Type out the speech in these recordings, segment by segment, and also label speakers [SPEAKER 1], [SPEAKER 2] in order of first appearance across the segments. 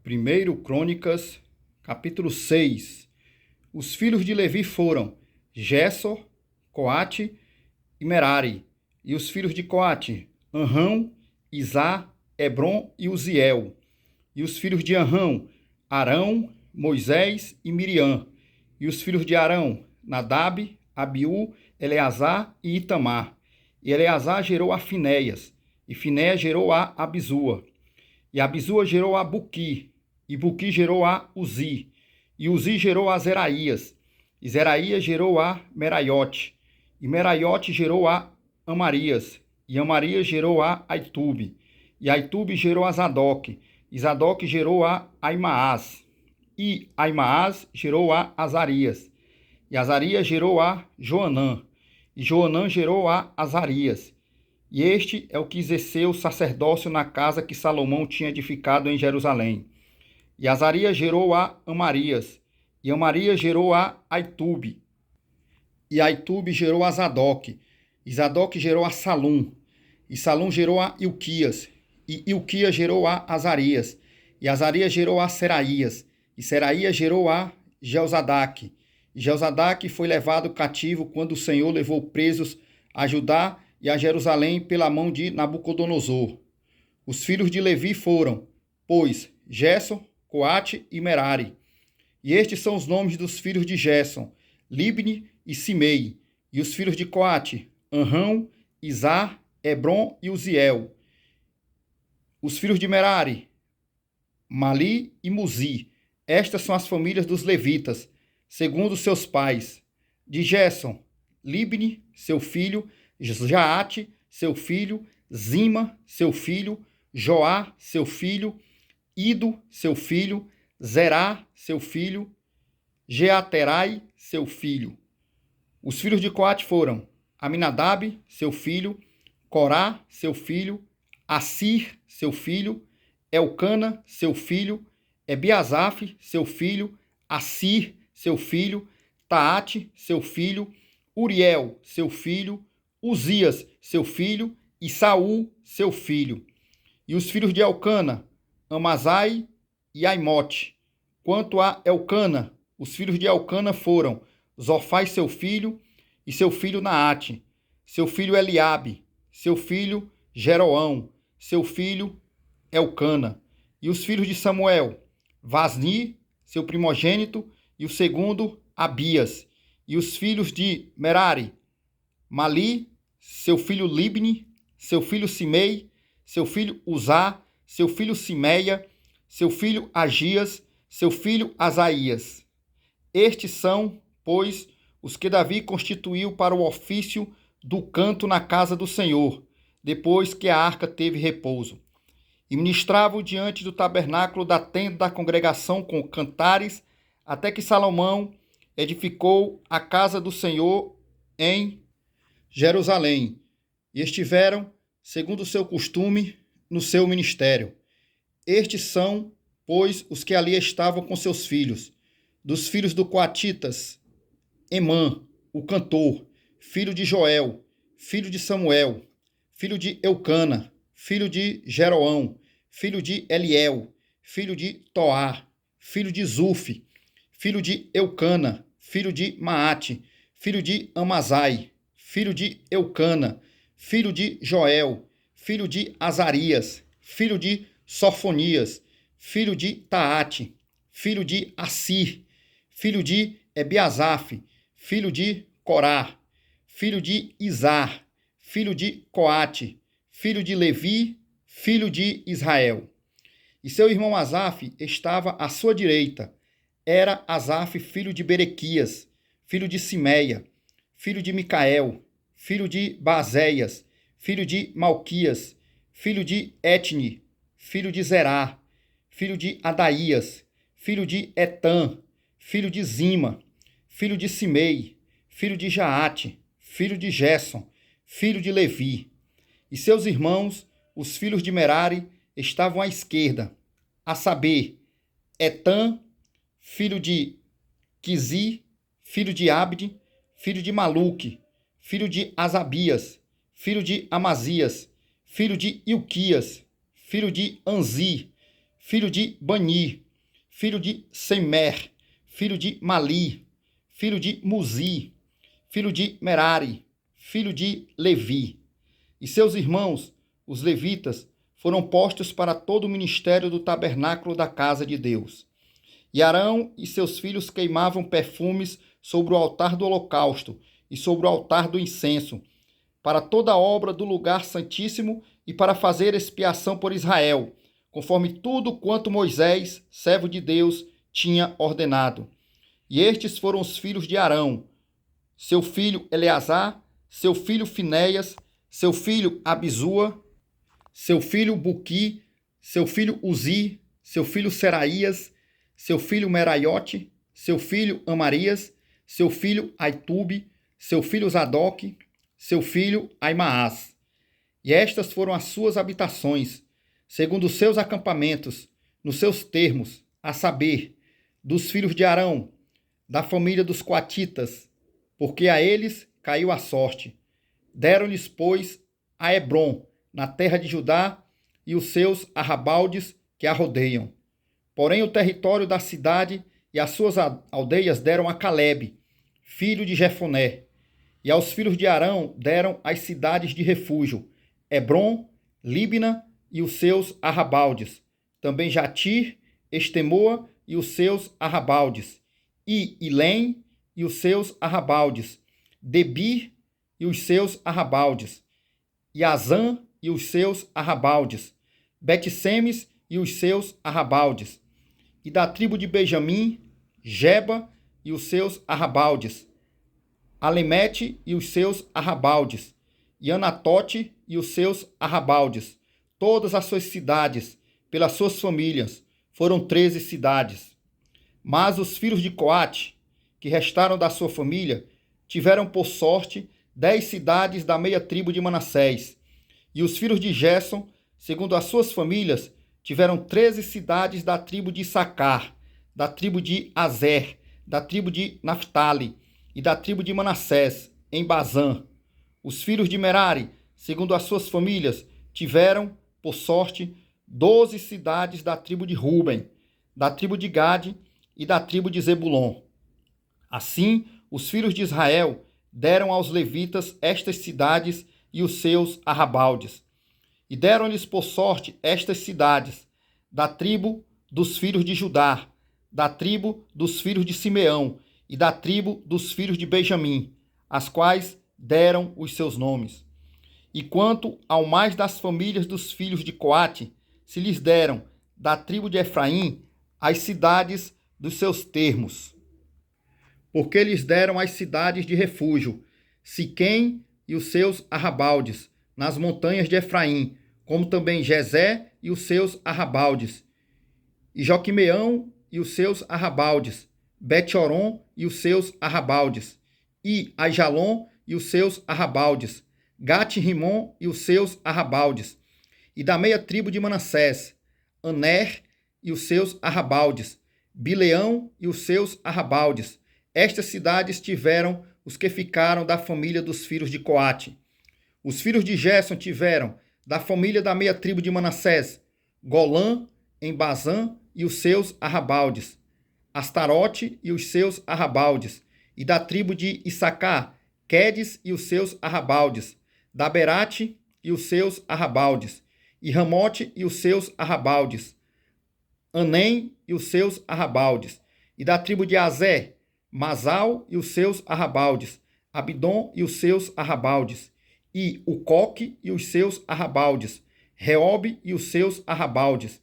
[SPEAKER 1] Primeiro Crônicas, capítulo 6. Os filhos de Levi foram Gessor, Coate e Merari. E os filhos de Coate, Anrão, Izá, Hebron e Uziel. E os filhos de Anrão, Arão, Moisés e Miriam. E os filhos de Arão, Nadab, Abiú, Eleazar e Itamar. E Eleazar gerou a Finéias, e Finéias gerou a Abisua. E Abisua gerou a Buqui, e Buqui gerou a Uzi. E Uzi gerou a Zeraías, e Zeraías gerou a Meraiote. E Meraiote gerou a Amarias, e Amarias gerou a Aitube. E Aitube gerou a Zadok, e Zadok gerou a Aimaas. E Aimaas gerou a Azarias. E Azarias gerou a Joanã, e Joanã gerou a Azarias. E este é o que exerceu o sacerdócio na casa que Salomão tinha edificado em Jerusalém. E Azarias gerou a Amarias, e Amarias gerou a Aitube. E Aitube gerou a Zadok, e Zadok gerou a Salum. E Salum gerou a Ilquias, e Ilquias gerou a Azarias. E Azarias gerou a Seraías, e Seraías gerou a Jeozadaque. E Jeozadaque foi levado cativo quando o Senhor levou presos a Judá e a Jerusalém pela mão de Nabucodonosor. Os filhos de Levi foram, pois, Gerson, Coate e Merari. E estes são os nomes dos filhos de Gerson, Libni e Simei. E os filhos de Coate, Anrão, Izá, Hebron e Uziel. Os filhos de Merari, Mali e Muzi. Estas são as famílias dos levitas, segundo seus pais. De Gerson, Libni, seu filho, Jaate, seu filho, Zima, seu filho, Joá, seu filho, Ido, seu filho, Zerá, seu filho, Jeaterai, seu filho. Os filhos de Coate foram Aminadab, seu filho, Corá, seu filho, Assir, seu filho, Elcana, seu filho, Ebiasaf, seu filho, Assir, seu filho, Taate, seu filho, Uriel, seu filho, Uzias, seu filho, e Saul, seu filho. E os filhos de Elcana, Amazai e Aimote. Quanto a Elcana, os filhos de Elcana foram Zofai, seu filho, e seu filho Naate, seu filho Eliabe, seu filho Jeroão, seu filho Elcana. E os filhos de Samuel, Vasni, seu primogênito, e o segundo Abias. E os filhos de Merari, Mali, seu filho Libni, seu filho Simei, seu filho Uzá, seu filho Simeia, seu filho Agias, seu filho Asaías. Estes são, pois, os que Davi constituiu para o ofício do canto na casa do Senhor, depois que a arca teve repouso. E ministravam diante do tabernáculo da tenda da congregação com cantares, até que Salomão edificou a casa do Senhor em Jerusalém, e estiveram, segundo o seu costume, no seu ministério. Estes são, pois, os que ali estavam com seus filhos. Dos filhos do Coatitas, Emã, o cantor, filho de Joel, filho de Samuel, filho de Eucana, filho de Jeroão, filho de Eliel, filho de Toar, filho de Zufi, filho de Eucana, filho de Maate, filho de Amazai, filho de Eucana, filho de Joel, filho de Azarias, filho de Sofonias, filho de Taate, filho de Assir, filho de Ebiasaf, filho de Corá, filho de Izar, filho de Coate, filho de Levi, filho de Israel. E seu irmão Asaf estava à sua direita. Era Asaf filho de Berequias, filho de Simeia, filho de Micael, filho de Bazéias, filho de Malquias, filho de Etni, filho de Zerá, filho de Adaías, filho de Etã, filho de Zima, filho de Simei, filho de Jaate, filho de Gerson, filho de Levi. E seus irmãos, os filhos de Merari, estavam à esquerda, a saber, Etã, filho de Quizi, filho de Abde, filho de Maluque, filho de Asabias, filho de Amazias, filho de Ilquias, filho de Anzi, filho de Bani, filho de Semer, filho de Mali, filho de Muzi, filho de Merari, filho de Levi. E seus irmãos, os levitas, foram postos para todo o ministério do tabernáculo da casa de Deus. E Arão e seus filhos queimavam perfumes sobre o altar do holocausto e sobre o altar do incenso, para toda a obra do lugar santíssimo e para fazer expiação por Israel, conforme tudo quanto Moisés, servo de Deus, tinha ordenado. E estes foram os filhos de Arão: seu filho Eleazar, seu filho Finéias, seu filho Abisua, seu filho Buqui, seu filho Uzi, seu filho Seraías, seu filho Meraiote, seu filho Amarias, seu filho Aitube, seu filho Zadok, seu filho Aimaas. E estas foram as suas habitações, segundo os seus acampamentos, nos seus termos, a saber, dos filhos de Arão, da família dos coatitas, porque a eles caiu a sorte. Deram-lhes, pois, a Hebrom, na terra de Judá, e os seus arrabaldes que a rodeiam. Porém, o território da cidade e as suas aldeias deram a Calebe, filho de Jefoné. E aos filhos de Arão deram as cidades de refúgio, Hebrom, Líbina e os seus arrabaldes, também Jatir, Estemoa e os seus arrabaldes, e Ilém e os seus arrabaldes, Debir e os seus arrabaldes, e Azã e os seus arrabaldes, Bet-Semes e os seus arrabaldes, e da tribo de Benjamim, Geba e os seus arrabaldes, Alemete e os seus arrabaldes, e Anatote e os seus arrabaldes, todas as suas cidades, pelas suas famílias, foram 13 cidades. Mas os filhos de Coate, que restaram da sua família, tiveram por sorte 10 cidades da meia tribo de Manassés. E os filhos de Gerson, segundo as suas famílias, tiveram 13 cidades da tribo de Issacar, da tribo de Azer, da tribo de Naphtali e da tribo de Manassés, em Bazã. Os filhos de Merari, segundo as suas famílias, tiveram, por sorte, 12 cidades da tribo de Ruben, da tribo de Gade e da tribo de Zebulon. Assim, os filhos de Israel deram aos levitas estas cidades e os seus arrabaldes. E deram-lhes por sorte estas cidades, da tribo dos filhos de Judá, da tribo dos filhos de Simeão e da tribo dos filhos de Benjamim, as quais deram os seus nomes. E quanto ao mais das famílias dos filhos de Coate, se lhes deram, da tribo de Efraim, as cidades dos seus termos. Porque lhes deram as cidades de refúgio, Siquém e os seus arrabaldes, nas montanhas de Efraim, como também Jezé e os seus arrabaldes, e Joquimeão e os seus arrabaldes, Bet-Horon e os seus arrabaldes, e Aijalon e os seus arrabaldes, Gat-Rimon e os seus arrabaldes, e da meia tribo de Manassés, Aner e os seus arrabaldes, Bileão e os seus arrabaldes. Estas cidades tiveram os que ficaram da família dos filhos de Coate. Os filhos de Gerson tiveram, da família da meia tribo de Manassés, Golã, em Bazã, e os seus arrabaldes, Astarote e os seus arrabaldes, e da tribo de Issacar, Quedes e os seus arrabaldes, Daberate e os seus arrabaldes, e Ramote e os seus arrabaldes, Anem e os seus arrabaldes, e da tribo de Azé, Masal e os seus arrabaldes, Abidom e os seus arrabaldes, e Ucoque e os seus arrabaldes, Reobe e os seus arrabaldes,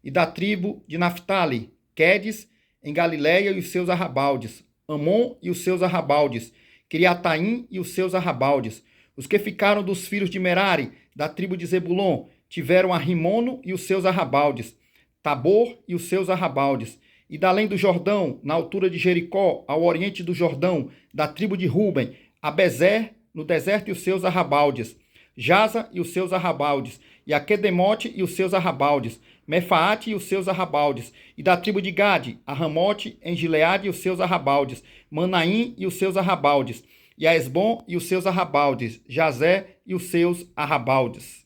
[SPEAKER 1] e da tribo de Naphtali, Quedes, em Galiléia e os seus arrabaldes, Amon e os seus arrabaldes, Criataim e os seus arrabaldes. Os que ficaram dos filhos de Merari, da tribo de Zebulon, tiveram a Rimono e os seus arrabaldes, Tabor e os seus arrabaldes, e da além do Jordão, na altura de Jericó, ao oriente do Jordão, da tribo de Ruben, a Bezer, no deserto e os seus arrabaldes, Jaza e os seus arrabaldes, e a Quedemote e os seus arrabaldes, Mefaate e os seus arrabaldes, e da tribo de Gade, a Ramote em Gileade e os seus arrabaldes, Manaim e os seus arrabaldes, e a Esbom e os seus arrabaldes, Jazé e os seus arrabaldes.